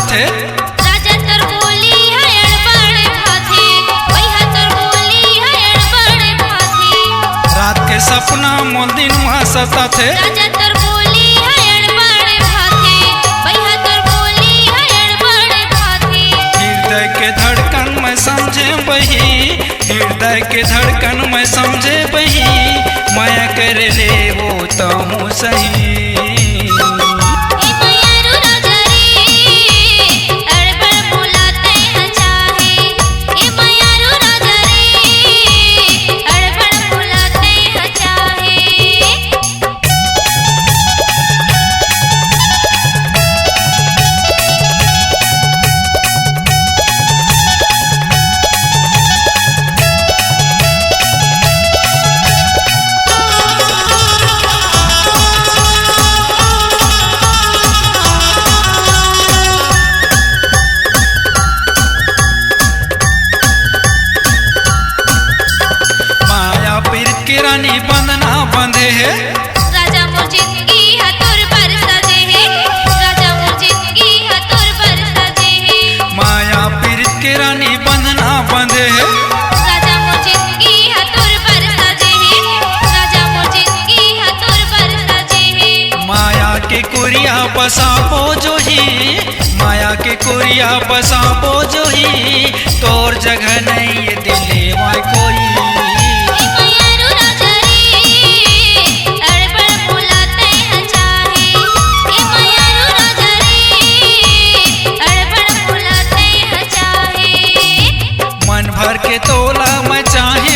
साथे। राजा तोर बोली है अड़बड़ खाथे, भैया तोर बोली है अड़बड़ खाथे। रात के सपना मोल दिन मा सताथे। राजा तोर बोली है अड़बड़ खाथे, भैया तोर बोली है अड़बड़ खाथे। हृदय के धड़कन में समझे बही, हृदय के धड़कन में समझे बही, माया कर ले वो तो सही। रानी बंधना बंधे है, राजा मोर जिंदगी है तोर पर सजे है, राजा मोर जिंदगी है तोर पर सजे है। माया पीरित के रानी बंधना बंधे है, राजा मोर जिंदगी है तोर पर सजे है, राजा मोर जिंदगी है तोर पर सजे है। माया के कोरिया बसाबो जो ही, माया के कोरिया बसाबो जो ही, तोर जगह नहीं ये दिले माय कोई। के तोला मैं चाहे